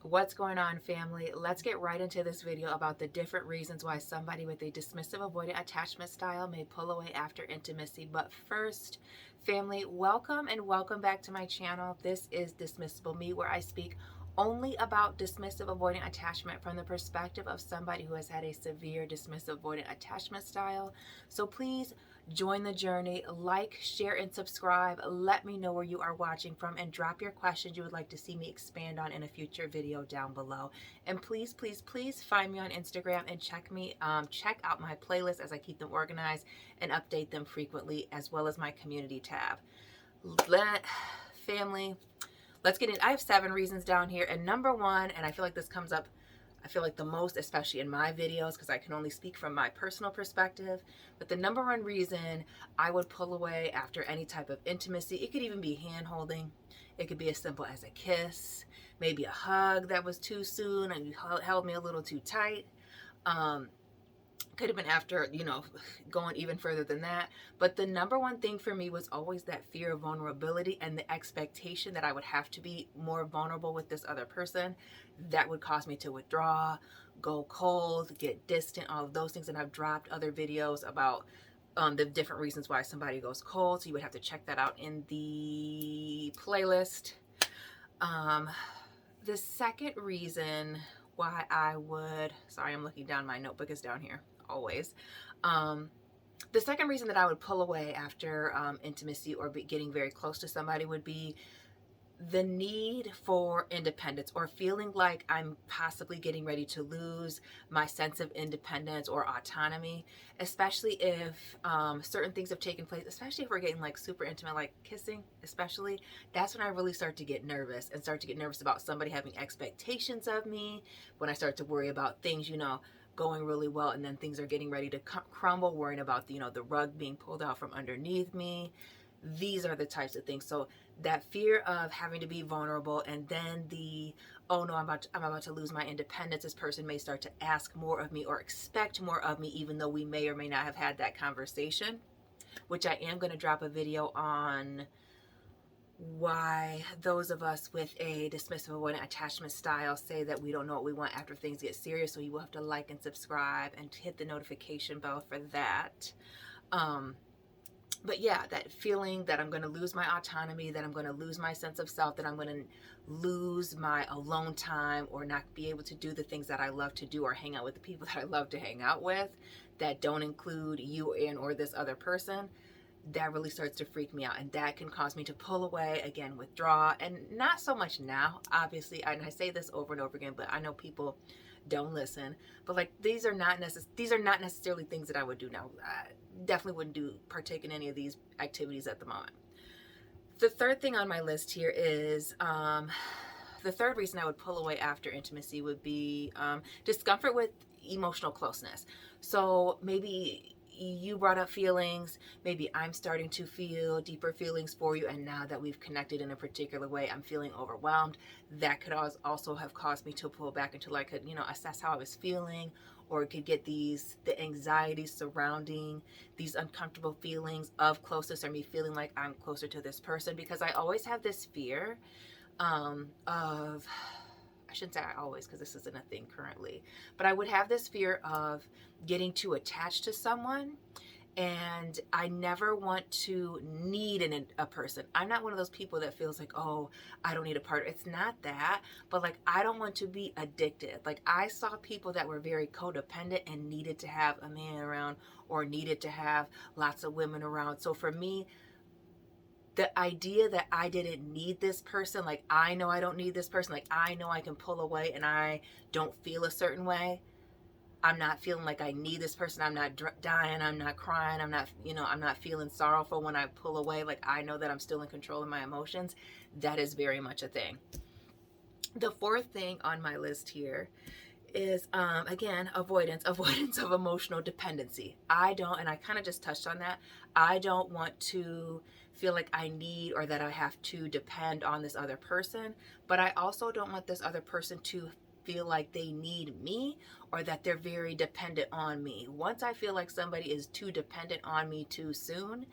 What's going on, family? Let's get right into this video about the different reasons why somebody with a dismissive avoidant attachment style may pull away after intimacy. But first, family, welcome and welcome back to my channel. This is Dismissible Me, where I speak only about dismissive avoidant attachment from the perspective of somebody who has had a severe dismissive avoidant attachment style. So please join the journey, like, share, and subscribe. Let me know where you are watching from and drop your questions you would like to see me expand on in a future video down below. And please, please, please find me on Instagram and check out my playlists as I keep them organized and update them frequently, as well as my community tab. Family, let's get in. I have 7 reasons down here, and number one, and I feel like this comes up the most, especially in my videos, because I can only speak from my personal perspective. But the number one reason I would pull away after any type of intimacy, it could even be hand holding. It could be as simple as a kiss, maybe a hug that was too soon and you held me a little too tight. Could have been after, going even further than that. But the number one thing for me was always that fear of vulnerability and the expectation that I would have to be more vulnerable with this other person. That would cause me to withdraw, go cold, get distant, all of those things. And I've dropped other videos about the different reasons why somebody goes cold. So you would have to check that out in the playlist. The second reason why I would, sorry, I'm looking down, my notebook is down here always. The second reason that I would pull away after intimacy or getting very close to somebody would be the need for independence, or feeling like I'm possibly getting ready to lose my sense of independence or autonomy, especially if certain things have taken place, especially if we're getting like super intimate, like kissing especially. That's when I really start to get nervous about somebody having expectations of me, when I start to worry about things, going really well and then things are getting ready to crumble, worrying about the rug being pulled out from underneath me. These are the types of things. So that fear of having to be vulnerable, and then oh no, I'm about to lose my independence. This person may start to ask more of me or expect more of me, even though we may or may not have had that conversation, which I am going to drop a video on why those of us with a dismissive avoidant attachment style say that we don't know what we want after things get serious. So you will have to like and subscribe and hit the notification bell for that. But yeah, that feeling that I'm going to lose my autonomy, that I'm going to lose my sense of self, that I'm going to lose my alone time or not be able to do the things that I love to do or hang out with the people that I love to hang out with that don't include you and or this other person, that really starts to freak me out. And that can cause me to pull away, again, withdraw. And not so much now, obviously, and I say this over and over again, but I know people don't listen. But like, these are not necessarily things that I would do now. I definitely wouldn't partake in any of these activities at the moment. The third thing on my list here is the third reason I would pull away after intimacy would be discomfort with emotional closeness. So maybe you brought up feelings, maybe I'm starting to feel deeper feelings for you, and now that we've connected in a particular way, I'm feeling overwhelmed. That could also have caused me to pull back until I could, assess how I was feeling, or could get the anxiety surrounding these uncomfortable feelings of closeness, or me feeling like I'm closer to this person, because I always have this fear of, I shouldn't say I always, because this isn't a thing currently, but I would have this fear of getting too attached to someone, and I never want to need a person. I'm not one of those people that feels like, oh, I don't need a partner. It's not that, but like, I don't want to be addicted. Like, I saw people that were very codependent and needed to have a man around, or needed to have lots of women around. So for me, the idea that I didn't need this person, like, I know I don't need this person, like, I know I can pull away and I don't feel a certain way. I'm not feeling like I need this person. I'm not dying. I'm not crying. I'm not feeling sorrowful when I pull away. Like, I know that I'm still in control of my emotions. That is very much a thing. The fourth thing on my list here is, again, avoidance of emotional dependency. And I kind of just touched on that. I don't want to feel like I need, or that I have to depend on this other person, but I also don't want this other person to feel like they need me, or that they're very dependent on me. Once I feel like somebody is too dependent on me too soon,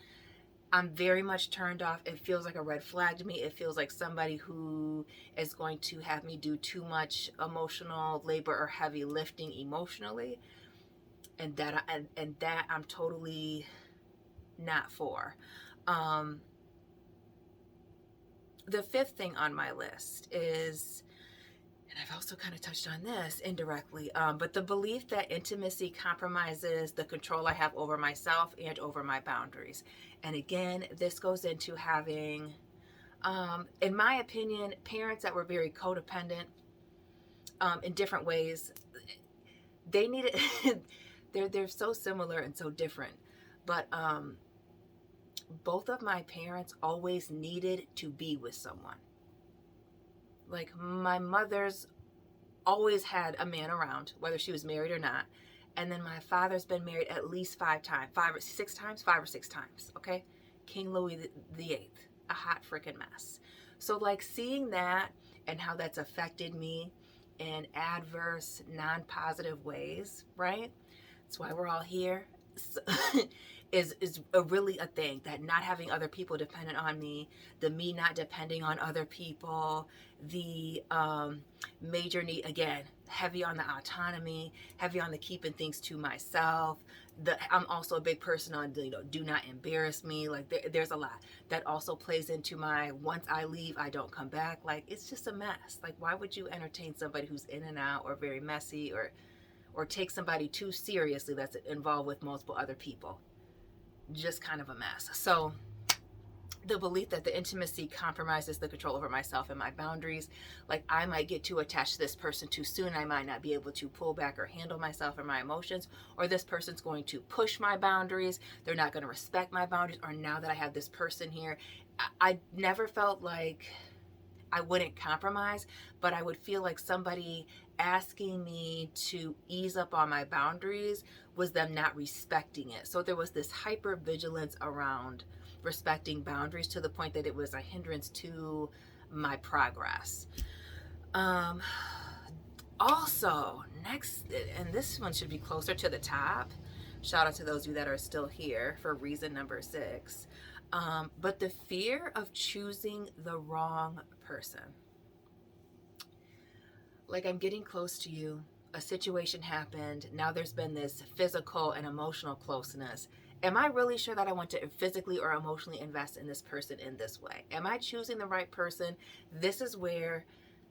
I'm very much turned off. It feels like a red flag to me. It feels like somebody who is going to have me do too much emotional labor or heavy lifting emotionally, and that I'm totally not for. Um, the fifth thing on my list is, and I've also kind of touched on this indirectly, but the belief that intimacy compromises the control I have over myself and over my boundaries. And again, this goes into having, in my opinion, parents that were very codependent in different ways. They needed, they're so similar and so different, but both of my parents always needed to be with someone. Like my mother's always had a man around, whether she was married or not. And then my father's been married at least 5 times, 5 or 6 times. Okay. King Louis the Eighth, a hot freaking mess. So like seeing that and how that's affected me in adverse, non-positive ways, right? That's why we're all here. So, is really a thing, that not having other people dependent on me, the me not depending on other people, the major need, again, heavy on the autonomy, heavy on the keeping things to myself. I'm also a big person on, do not embarrass me. Like there's a lot that also plays into my, once I leave, I don't come back. Like it's just a mess. Like why would you entertain somebody who's in and out or very messy, or take somebody too seriously that's involved with multiple other people? Just kind of a mess. So the belief that the intimacy compromises the control over myself and my boundaries. Like I might get too attached to this person too soon. I might not be able to pull back or handle myself or my emotions, or this person's going to push my boundaries. They're not going to respect my boundaries. Or now that I have this person here, I never felt like I wouldn't compromise, but I would feel like somebody asking me to ease up on my boundaries was them not respecting it. So there was this hyper vigilance around respecting boundaries to the point that it was a hindrance to my progress. Also, next, and this one should be closer to the top. Shout out to those of you that are still here for reason number 6. But the fear of choosing the wrong person. Like I'm getting close to you, a situation happened, now there's been this physical and emotional closeness. Am I really sure that I want to physically or emotionally invest in this person in this way? Am I choosing the right person? This is where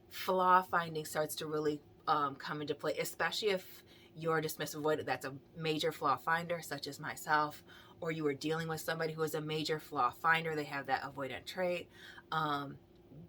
flaw finding starts to really come into play, especially if you're a dismissive avoidant that's a major flaw finder, such as myself, or you are dealing with somebody who is a major flaw finder, they have that avoidant trait.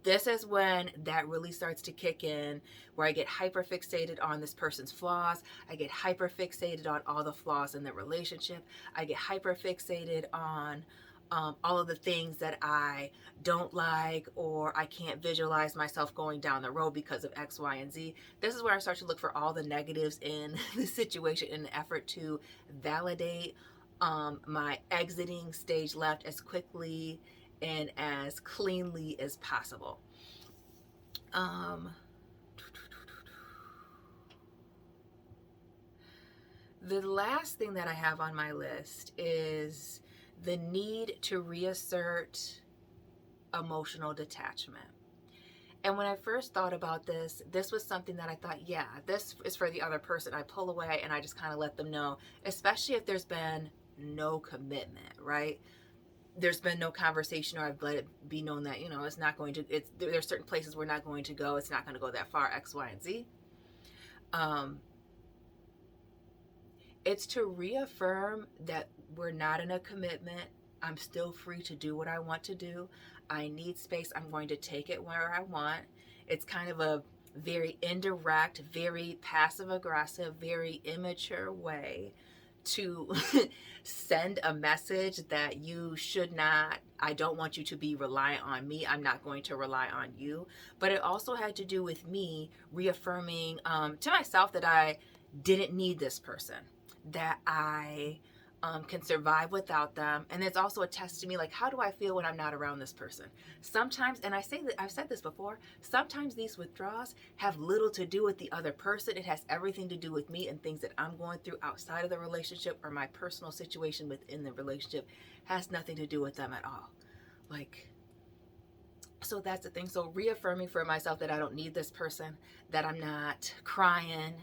This is when that really starts to kick in, where I get hyper fixated on this person's flaws. I get hyper fixated on all the flaws in the relationship. I get hyper fixated on all of the things that I don't like, or I can't visualize myself going down the road because of X, Y, and Z. This is where I start to look for all the negatives in the situation in an effort to validate my exiting stage left as quickly and as cleanly as possible. The last thing that I have on my list is the need to reassert emotional detachment. And when I first thought about this was something that I thought, yeah, this is for the other person. I pull away and I just kind of let them know, especially if there's been no commitment, right? There's been no conversation, or I've let it be known that, it's not going to, there's certain places we're not going to go. It's not going to go that far, X, Y, and Z. It's to reaffirm that we're not in a commitment. I'm still free to do what I want to do. I need space. I'm going to take it where I want. It's kind of a very indirect, very passive aggressive, very immature way to send a message that you should not, I don't want you to be reliant on me. I'm not going to rely on you. But it also had to do with me reaffirming to myself that I didn't need this person, that I can survive without them. And it's also a test to me, like, how do I feel when I'm not around this person? Sometimes, and I say that I've said this before, sometimes these withdrawals have little to do with the other person. It has everything to do with me and things that I'm going through outside of the relationship, or my personal situation within the relationship has nothing to do with them at all. Like, so that's the thing. So reaffirming for myself that I don't need this person, that I'm not crying,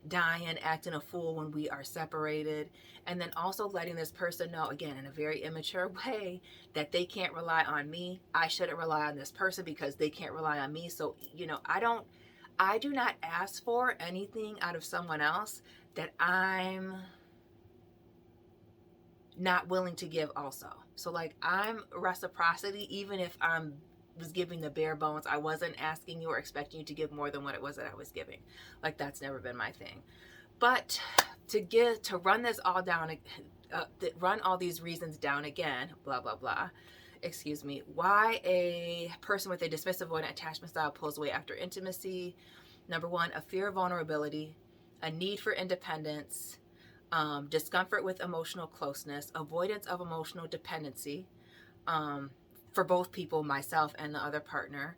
dying, acting a fool when we are separated. And then also letting this person know, again, in a very immature way, that they can't rely on me. I shouldn't rely on this person because they can't rely on me. So, I do not ask for anything out of someone else that I'm not willing to give also. So like, I'm reciprocity, even if was giving the bare bones. I wasn't asking you or expecting you to give more than what it was that I was giving. Like, that's never been my thing. But to run this all down, run all these reasons down again, blah, blah, blah. Excuse me. Why a person with a dismissive avoidant attachment style pulls away after intimacy. Number one, a fear of vulnerability, a need for independence, discomfort with emotional closeness, avoidance of emotional dependency, for both people, myself and the other partner,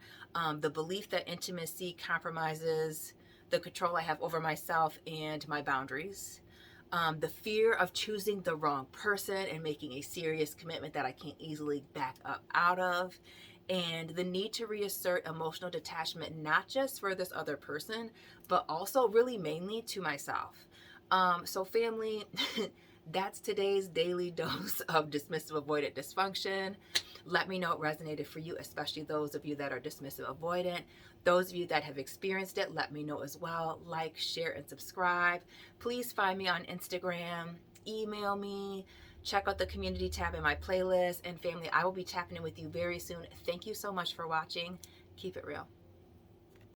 the belief that intimacy compromises the control I have over myself and my boundaries, the fear of choosing the wrong person and making a serious commitment that I can't easily back up out of, and the need to reassert emotional detachment, not just for this other person, but also really mainly to myself. So family, that's today's daily dose of dismissive avoidant dysfunction. Let me know it resonated for you, especially those of you that are dismissive avoidant. Those of you that have experienced it, let me know as well. Like, share, and subscribe. Please find me on Instagram, email me, check out the community tab in my playlist. And family, I will be tapping in with you very soon. Thank you so much for watching. Keep it real.